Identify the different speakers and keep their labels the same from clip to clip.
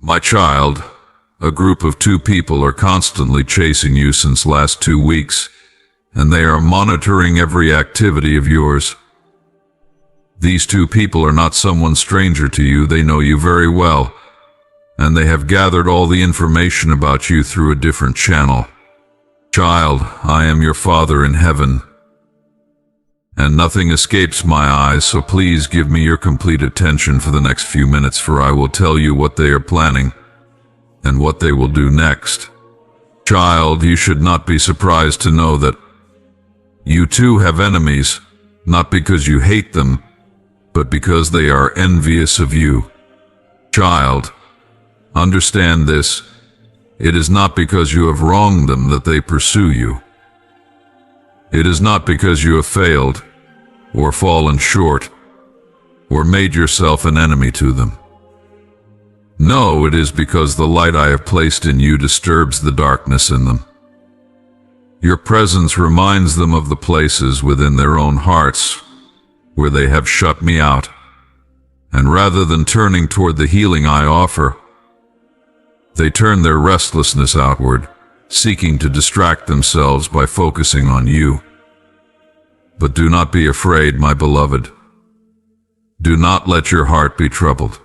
Speaker 1: My child, a group of 2 people are constantly chasing you since last 2 weeks, and they are monitoring every activity of yours. These 2 people are not someone stranger to you. They know you very well, and they have gathered all the information about you through a different channel. Child, I am your Father in heaven, and nothing escapes my eyes, so please give me your complete attention for the next few minutes, for I will tell you what they are planning and what they will do next. Child, you should not be surprised to know that you too have enemies, not because you hate them, but because they are envious of you. Child, understand this. It is not because you have wronged them that they pursue you. It is not because you have failed, or fallen short, or made yourself an enemy to them. No, it is because the light I have placed in you disturbs the darkness in them. Your presence reminds them of the places within their own hearts where they have shut me out, and rather than turning toward the healing I offer, they turn their restlessness outward, seeking to distract themselves by focusing on you. But do not be afraid, my beloved. Do not let your heart be troubled.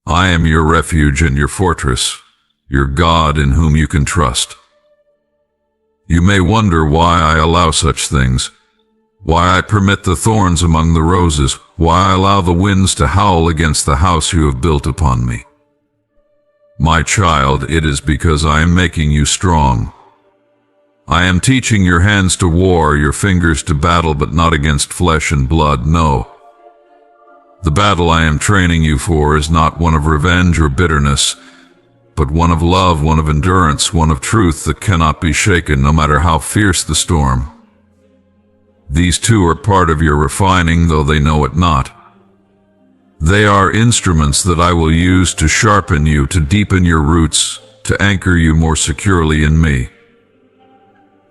Speaker 1: I am your refuge and your fortress, your God in whom you can trust. You may wonder why I allow such things, why I permit the thorns among the roses, why I allow the winds to howl against the house you have built upon me. My child, it is because I am making you strong. I am teaching your hands to war, your fingers to battle, but not against flesh and blood, no. The battle I am training you for is not one of revenge or bitterness, but one of love, one of endurance, one of truth that cannot be shaken no matter how fierce the storm. These 2 are part of your refining, though they know it not. They are instruments that I will use to sharpen you, to deepen your roots, to anchor you more securely in me.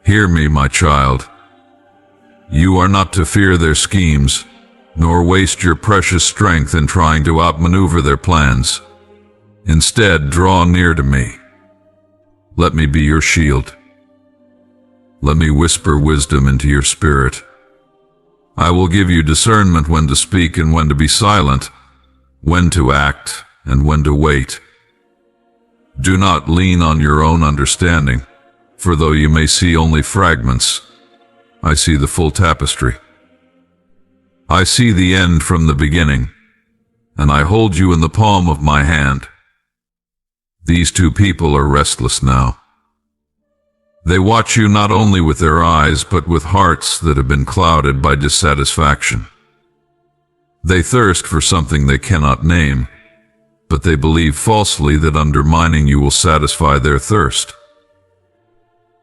Speaker 1: Hear me, my child. You are not to fear their schemes, nor waste your precious strength in trying to outmaneuver their plans. Instead, draw near to me. Let me be your shield. Let me whisper wisdom into your spirit. I will give you discernment when to speak and when to be silent, when to act and when to wait. Do not lean on your own understanding, for though you may see only fragments, I see the full tapestry. I see the end from the beginning, and I hold you in the palm of my hand. These 2 people are restless now. They watch you not only with their eyes, but with hearts that have been clouded by dissatisfaction. They thirst for something they cannot name, but they believe falsely that undermining you will satisfy their thirst.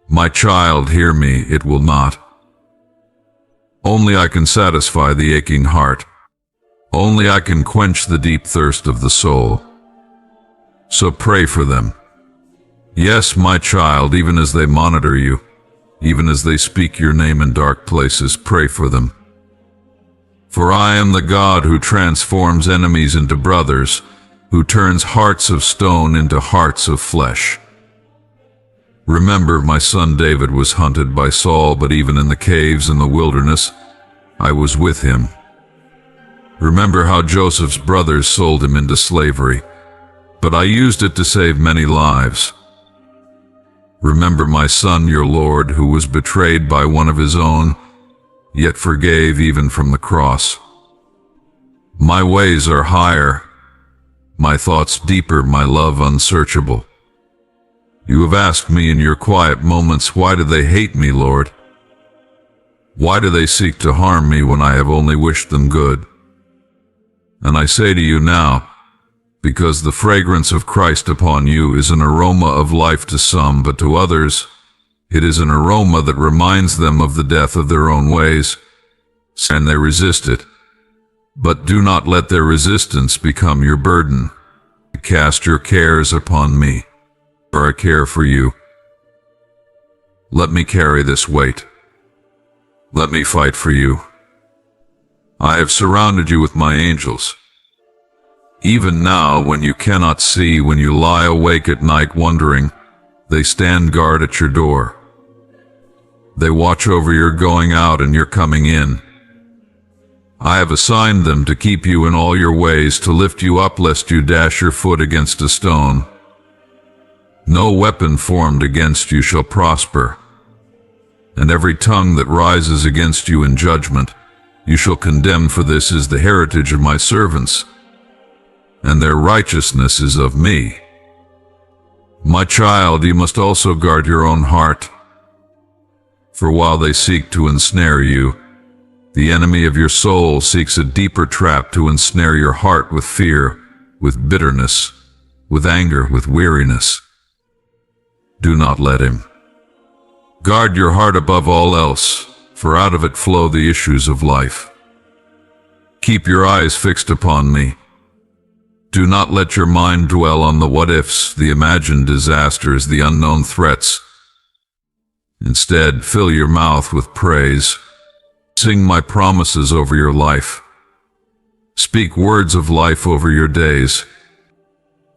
Speaker 1: My child, hear me, it will not. Only I can satisfy the aching heart. Only I can quench the deep thirst of the soul. So pray for them. Yes, my child, even as they monitor you, even as they speak your name in dark places, pray for them. For I am the God who transforms enemies into brothers, who turns hearts of stone into hearts of flesh. Remember, my son David was hunted by Saul, but even in the caves and the wilderness, I was with him. Remember how Joseph's brothers sold him into slavery, but I used it to save many lives. Remember my son, your Lord, who was betrayed by one of his own, yet forgave even from the cross. My ways are higher, my thoughts deeper, my love unsearchable. You have asked me in your quiet moments, why do they hate me, Lord? Why do they seek to harm me when I have only wished them good? And I say to you now, because the fragrance of Christ upon you is an aroma of life to some, but to others it is an aroma that reminds them of the death of their own ways, and they resist it. But do not let their resistance become your burden. Cast your cares upon me, for I care for you. Let me carry this weight. Let me fight for you. I have surrounded you with my angels. Even now, when you cannot see, when you lie awake at night wondering, they stand guard at your door. They watch over your going out and your coming in. I have assigned them to keep you in all your ways, to lift you up lest you dash your foot against a stone. No weapon formed against you shall prosper, and every tongue that rises against you in judgment you shall condemn, for this is the heritage of my servants, and their righteousness is of me. My child, you must also guard your own heart, for while they seek to ensnare you, the enemy of your soul seeks a deeper trap to ensnare your heart with fear, with bitterness, with anger, with weariness. Do not let him. Guard your heart above all else, for out of it flow the issues of life. Keep your eyes fixed upon me. Do not let your mind dwell on the what-ifs, the imagined disasters, the unknown threats. Instead, fill your mouth with praise. Sing my promises over your life. Speak words of life over your days.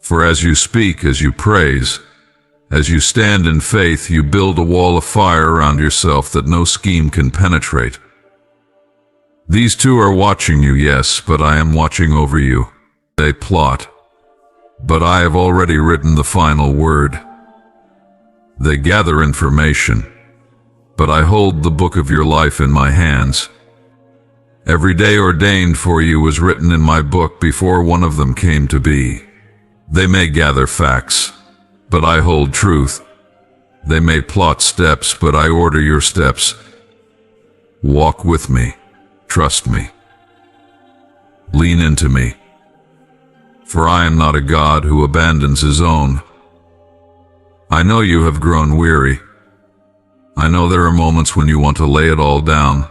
Speaker 1: For as you speak, as you praise, as you stand in faith, you build a wall of fire around yourself that no scheme can penetrate. These two are watching you, yes, but I am watching over you. They plot, but I have already written the final word. They gather information, but I hold the book of your life in my hands. Every day ordained for you was written in my book before one of them came to be. They may gather facts, but I hold truth. They may plot steps, but I order your steps. Walk with me. Trust me. Lean into me. For I am not a God who abandons his own. I know you have grown weary. I know there are moments when you want to lay it all down,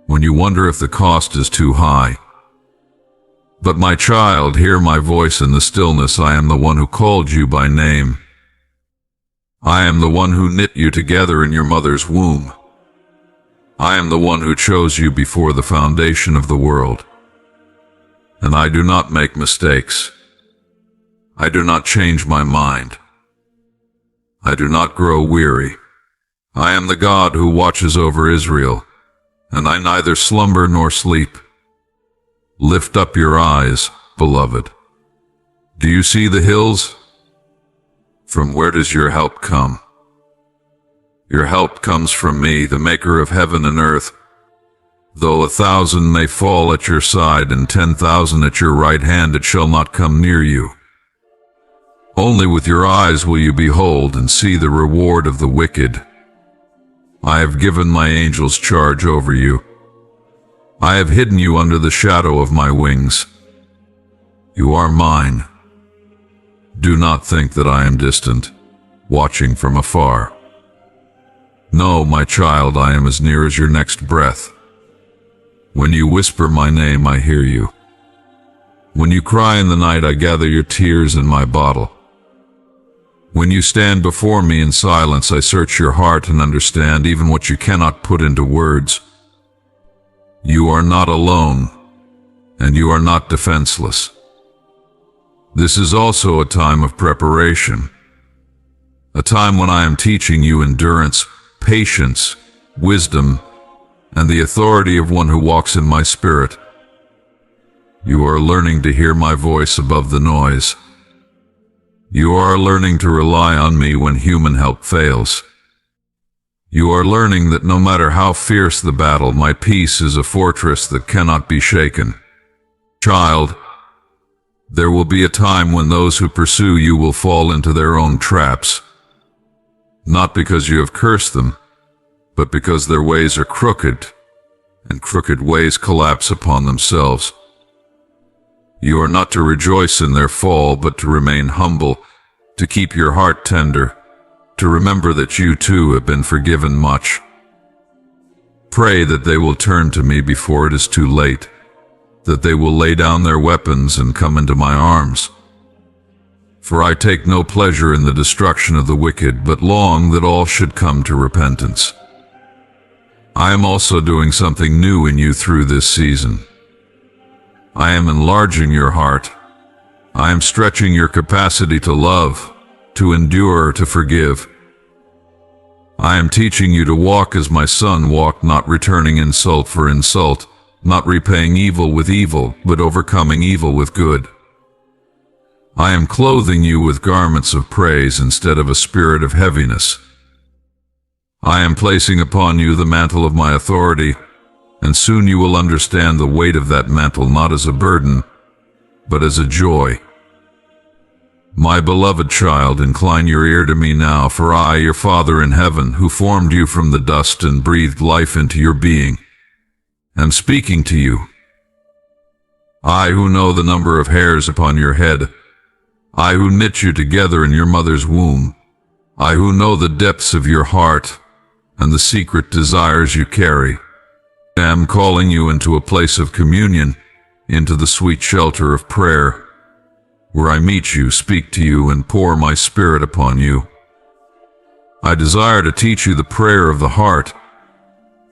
Speaker 1: when you wonder if the cost is too high. But my child, hear my voice in the stillness. I am the one who called you by name. I am the one who knit you together in your mother's womb. I am the one who chose you before the foundation of the world. And I do not make mistakes. I do not change my mind. I do not grow weary. I am the God who watches over Israel, and I neither slumber nor sleep. Lift up your eyes, beloved. Do you see the hills? From where does your help come? Your help comes from me, the maker of heaven and earth. Though 1,000 may fall at your side and 10,000 at your right hand, it shall not come near you. Only with your eyes will you behold and see the reward of the wicked. I have given my angels charge over you. I have hidden you under the shadow of my wings. You are mine. Do not think that I am distant, watching from afar. No, my child, I am as near as your next breath. When you whisper my name, I hear you. When you cry in the night, I gather your tears in my bottle. When you stand before me in silence, I search your heart and understand even what you cannot put into words. You are not alone, and you are not defenseless. This is also a time of preparation, a time when I am teaching you endurance, patience, wisdom, and the authority of one who walks in my spirit. You are learning to hear my voice above the noise. You are learning to rely on me when human help fails. You are learning that no matter how fierce the battle, my peace is a fortress that cannot be shaken. Child, there will be a time when those who pursue you will fall into their own traps, not because you have cursed them, but because their ways are crooked, and crooked ways collapse upon themselves. You are not to rejoice in their fall, but to remain humble, to keep your heart tender, to remember that you too have been forgiven much. Pray that they will turn to me before it is too late, that they will lay down their weapons and come into my arms. For I take no pleasure in the destruction of the wicked, but long that all should come to repentance. I am also doing something new in you through this season. I am enlarging your heart, I am stretching your capacity to love, to endure, to forgive. I am teaching you to walk as my son walked, not returning insult for insult, not repaying evil with evil, but overcoming evil with good. I am clothing you with garments of praise instead of a spirit of heaviness. I am placing upon you the mantle of my authority, and soon you will understand the weight of that mantle not as a burden, but as a joy. My beloved child, incline your ear to me now, for I, your Father in heaven, who formed you from the dust and breathed life into your being, am speaking to you. I who know the number of hairs upon your head, I who knit you together in your mother's womb, I who know the depths of your heart and the secret desires you carry, am calling you into a place of communion, into the sweet shelter of prayer, where I meet you, speak to you, and pour my spirit upon you. I desire to teach you the prayer of the heart,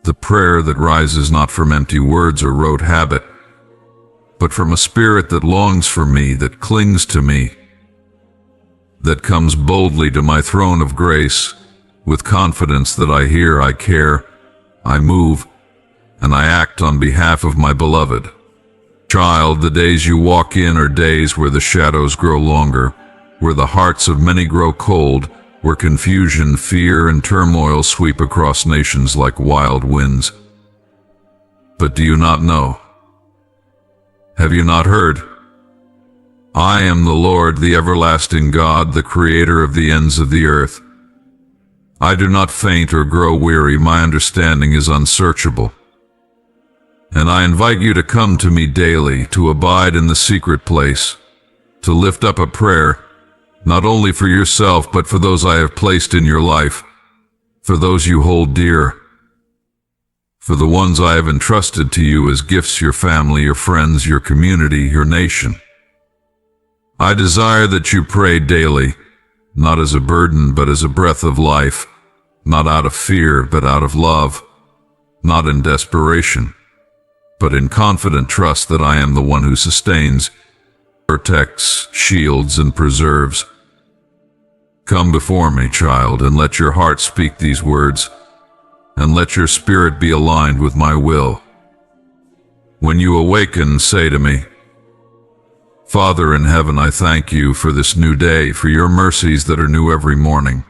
Speaker 1: the prayer that rises not from empty words or rote habit, but from a spirit that longs for me, that clings to me, that comes boldly to my throne of grace, with confidence that I hear, I care, I move, and I act on behalf of my beloved. Child, the days you walk in are days where the shadows grow longer, where the hearts of many grow cold, where confusion, fear, and turmoil sweep across nations like wild winds. But do you not know? Have you not heard? I am the Lord, the everlasting God, the creator of the ends of the earth. I do not faint or grow weary, my understanding is unsearchable. And I invite you to come to me daily, to abide in the secret place, to lift up a prayer, not only for yourself, but for those I have placed in your life, for those you hold dear, for the ones I have entrusted to you as gifts, your family, your friends, your community, your nation. I desire that you pray daily, not as a burden, but as a breath of life, not out of fear, but out of love, not in desperation, but in confident trust that I am the one who sustains, protects, shields, and preserves. Come before me, child, and let your heart speak these words, and let your spirit be aligned with my will. When you awaken, say to me, Father in heaven, I thank you for this new day, for your mercies that are new every morning.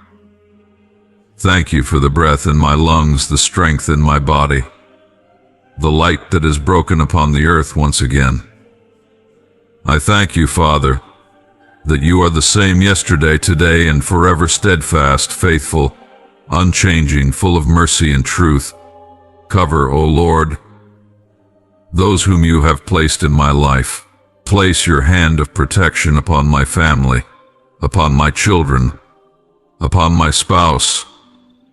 Speaker 1: Thank you for the breath in my lungs, the strength in my body, the light that is broken upon the earth once again. I thank you, Father, that you are the same yesterday, today, and forever, steadfast, faithful, unchanging, full of mercy and truth. Cover, O Lord, those whom you have placed in my life. Place your hand of protection upon my family, upon my children, upon my spouse,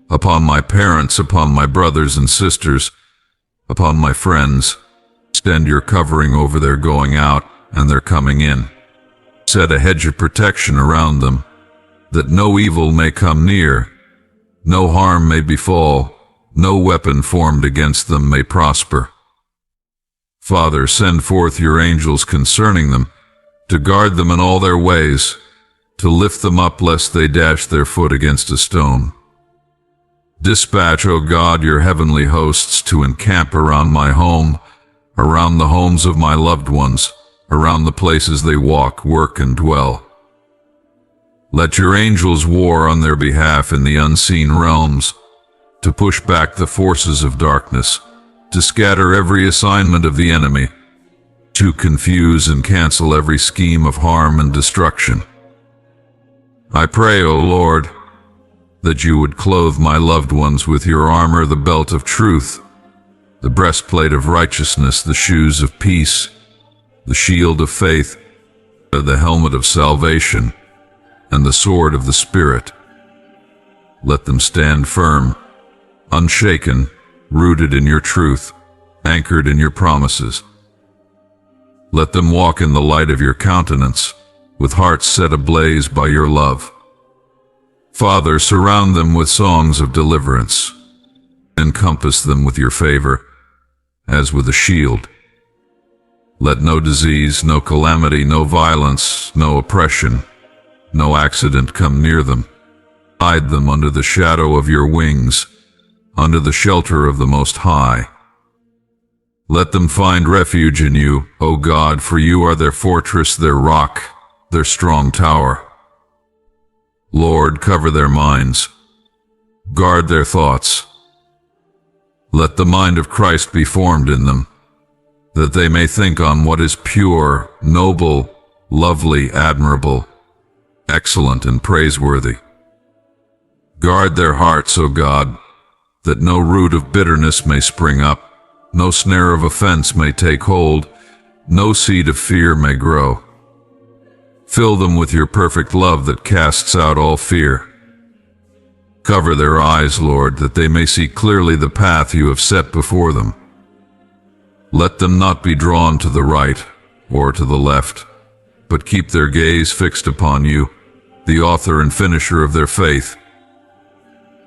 Speaker 1: upon my parents, upon my brothers and sisters, upon my friends. Extend your covering over their going out and their coming in. Set a hedge of protection around them, that no evil may come near, no harm may befall, no weapon formed against them may prosper. Father, send forth your angels concerning them, to guard them in all their ways, to lift them up lest they dash their foot against a stone. Dispatch, O God, your heavenly hosts to encamp around my home, around the homes of my loved ones, around the places they walk, work, and dwell. Let your angels war on their behalf in the unseen realms, to push back the forces of darkness, to scatter every assignment of the enemy, to confuse and cancel every scheme of harm and destruction. I pray, O Lord, that you would clothe my loved ones with your armor, the belt of truth, the breastplate of righteousness, the shoes of peace, the shield of faith, the helmet of salvation, and the sword of the Spirit. Let them stand firm, unshaken, rooted in your truth, anchored in your promises. Let them walk in the light of your countenance, with hearts set ablaze by your love. Father, surround them with songs of deliverance. Encompass them with your favor, as with a shield. Let no disease, no calamity, no violence, no oppression, no accident come near them. Hide them under the shadow of your wings, under the shelter of the Most High. Let them find refuge in you, O God, for you are their fortress, their rock, their strong tower. Lord, cover their minds. Guard their thoughts. Let the mind of Christ be formed in them, that they may think on what is pure, noble, lovely, admirable, excellent, and praiseworthy. Guard their hearts, O God, that no root of bitterness may spring up, no snare of offense may take hold, no seed of fear may grow. Fill them with your perfect love that casts out all fear. Cover their eyes, Lord, that they may see clearly the path you have set before them. Let them not be drawn to the right or to the left, but keep their gaze fixed upon you, the author and finisher of their faith.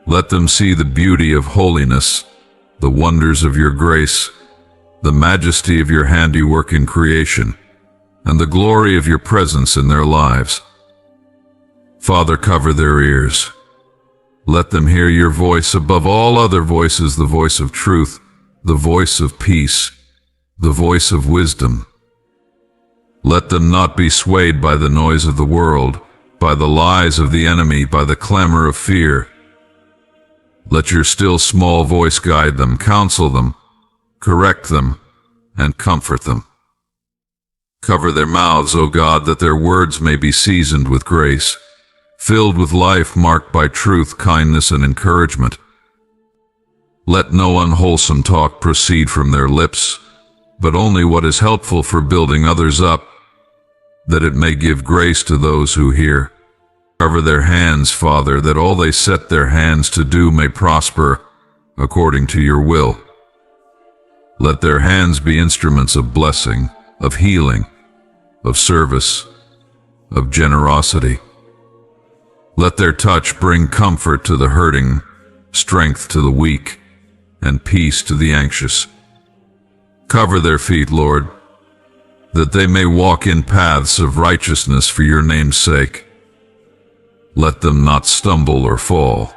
Speaker 1: Let them see the beauty of holiness, the wonders of your grace, the majesty of your handiwork in creation, and the glory of your presence in their lives. Father, cover their ears. Let them hear your voice above all other voices, the voice of truth, the voice of peace, the voice of wisdom. Let them not be swayed by the noise of the world, by the lies of the enemy, by the clamor of fear. Let your still small voice guide them, counsel them, correct them, and comfort them. Cover their mouths, O God, that their words may be seasoned with grace, filled with life, marked by truth, kindness, and encouragement. Let no unwholesome talk proceed from their lips, but only what is helpful for building others up, that it may give grace to those who hear. Cover their hands, Father, that all they set their hands to do may prosper according to your will. Let their hands be instruments of blessing, of healing, of service, of generosity. Let their touch bring comfort to the hurting, strength to the weak, and peace to the anxious. Cover their feet, Lord, that they may walk in paths of righteousness for your name's sake. Let them not stumble or fall.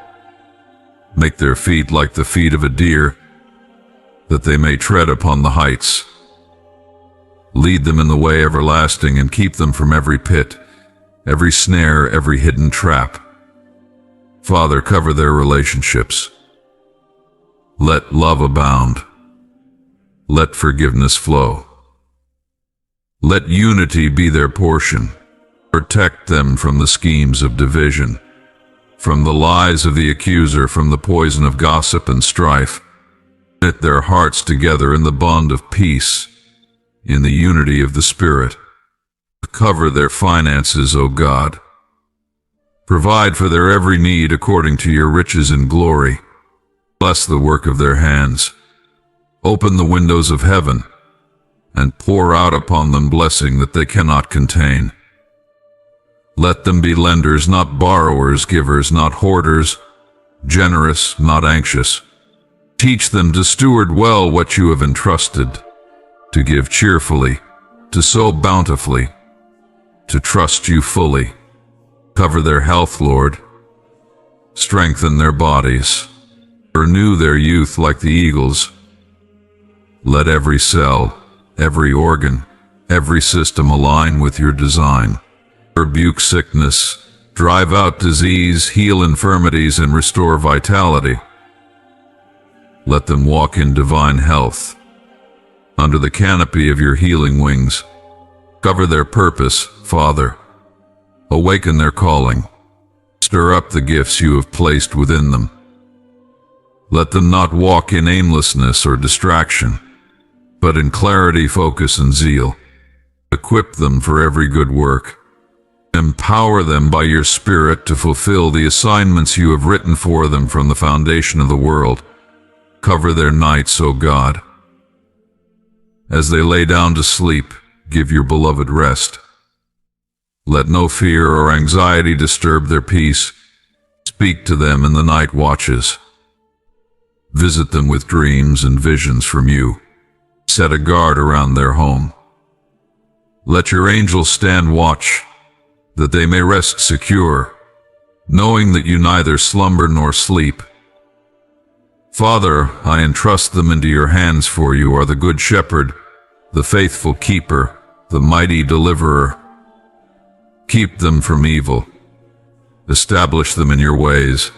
Speaker 1: Make their feet like the feet of a deer, that they may tread upon the heights. Lead them in the way everlasting and keep them from every pit, every snare, every hidden trap. Father, cover their relationships. Let love abound. Let forgiveness flow. Let unity be their portion. Protect them from the schemes of division, from the lies of the accuser, from the poison of gossip and strife. Knit their hearts together in the bond of peace, in the unity of the Spirit. Cover their finances, O God. Provide for their every need according to your riches and glory. Bless the work of their hands. Open the windows of heaven, and pour out upon them blessing that they cannot contain. Let them be lenders, not borrowers, givers, not hoarders, generous, not anxious. Teach them to steward well what you have entrusted, to give cheerfully, to sow bountifully, to trust you fully. Cover their health, Lord. Strengthen their bodies. Renew their youth like the eagles. Let every cell, every organ, every system align with your design. Rebuke sickness, drive out disease, heal infirmities, and restore vitality. Let them walk in divine health, under the canopy of your healing wings. Cover their purpose, Father. Awaken their calling. Stir up the gifts you have placed within them. Let them not walk in aimlessness or distraction, but in clarity, focus, and zeal. Equip them for every good work. Empower them by your Spirit to fulfill the assignments you have written for them from the foundation of the world. Cover their nights, O God. As they lay down to sleep, give your beloved rest. Let no fear or anxiety disturb their peace. Speak to them in the night watches. Visit them with dreams and visions from you. Set a guard around their home. Let your angels stand watch, that they may rest secure, knowing that you neither slumber nor sleep. Father, I entrust them into your hands, for you are the good shepherd, the faithful keeper, the mighty deliverer. Keep them from evil. Establish them in your ways.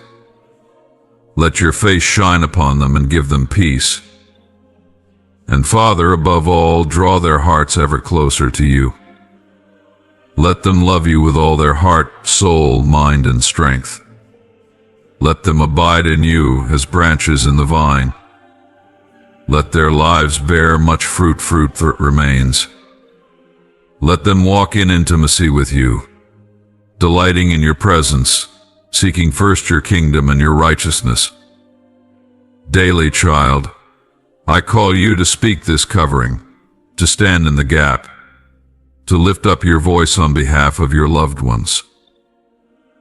Speaker 1: Let your face shine upon them and give them peace. And Father, above all, draw their hearts ever closer to you. Let them love you with all their heart, soul, mind, and strength. Let them abide in you as branches in the vine. Let their lives bear much fruit that remains. Let them walk in intimacy with you, delighting in your presence, seeking first your kingdom and your righteousness. Daily, child, I call you to speak this covering, to stand in the gap, to lift up your voice on behalf of your loved ones.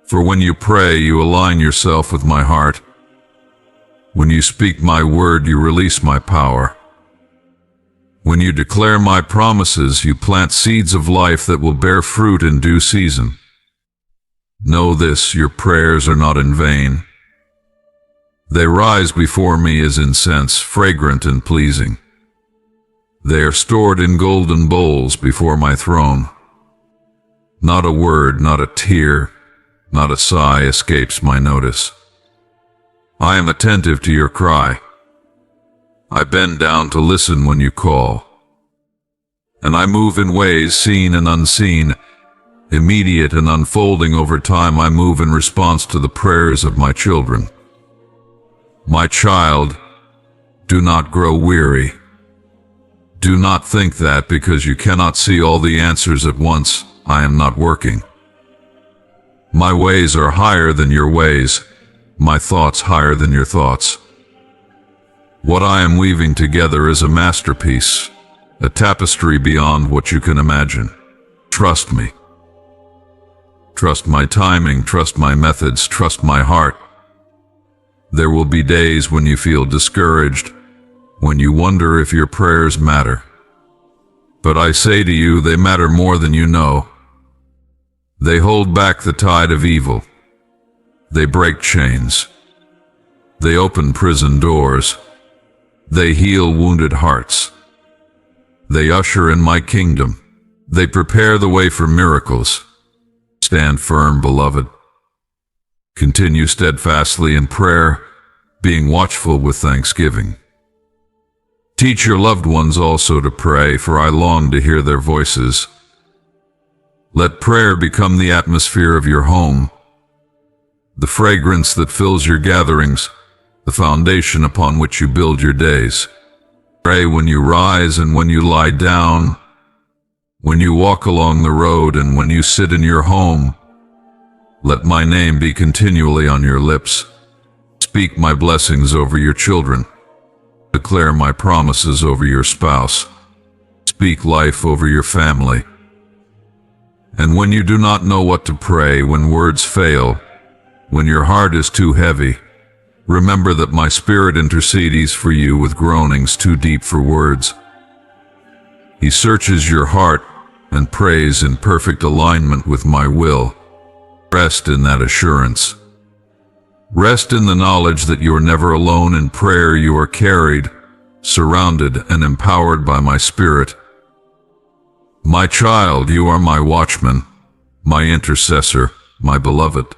Speaker 1: For when you pray, you align yourself with my heart. When you speak my word, you release my power. When you declare my promises, you plant seeds of life that will bear fruit in due season. Know this, your prayers are not in vain. They rise before me as incense, fragrant and pleasing. They are stored in golden bowls before my throne. Not a word, not a tear, not a sigh escapes my notice. I am attentive to your cry. I bend down to listen when you call. And I move in ways seen and unseen, immediate and unfolding over time. I move in response to the prayers of my children. My child, do not grow weary. Do not think that because you cannot see all the answers at once, I am not working. My ways are higher than your ways, my thoughts higher than your thoughts. What I am weaving together is a masterpiece, a tapestry beyond what you can imagine. Trust me. Trust my timing, trust my methods, trust my heart. There will be days when you feel discouraged, when you wonder if your prayers matter. But I say to you, they matter more than you know. They hold back the tide of evil. They break chains. They open prison doors. They heal wounded hearts. They usher in my kingdom. They prepare the way for miracles. Stand firm, beloved. Continue steadfastly in prayer, being watchful with thanksgiving. Teach your loved ones also to pray, for I long to hear their voices. Let prayer become the atmosphere of your home, the fragrance that fills your gatherings, the foundation upon which you build your days. Pray when you rise and when you lie down, when you walk along the road and when you sit in your home. Let my name be continually on your lips. Speak my blessings over your children. Declare my promises over your spouse. Speak life over your family. And when you do not know what to pray, when words fail, when your heart is too heavy, remember that my Spirit intercedes for you with groanings too deep for words. He searches your heart and prays in perfect alignment with my will. Rest in that assurance. Rest in the knowledge that you are never alone in prayer. You are carried, surrounded, and empowered by my Spirit. My child, you are my watchman, my intercessor, my beloved.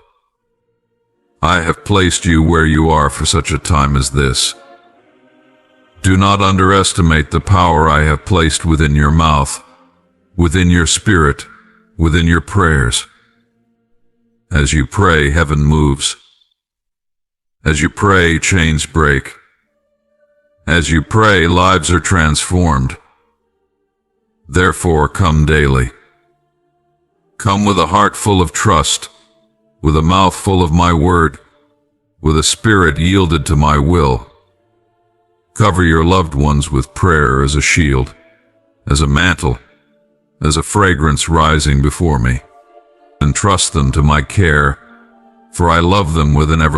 Speaker 1: I have placed you where you are for such a time as this. Do not underestimate the power I have placed within your mouth, within your spirit, within your prayers. As you pray, heaven moves. As you pray, chains break. As you pray, lives are transformed. Therefore, come daily. Come with a heart full of trust, with a mouth full of my word, with a spirit yielded to my will. Cover your loved ones with prayer as a shield, as a mantle, as a fragrance rising before me. Entrust them to my care, for I love them with an everlasting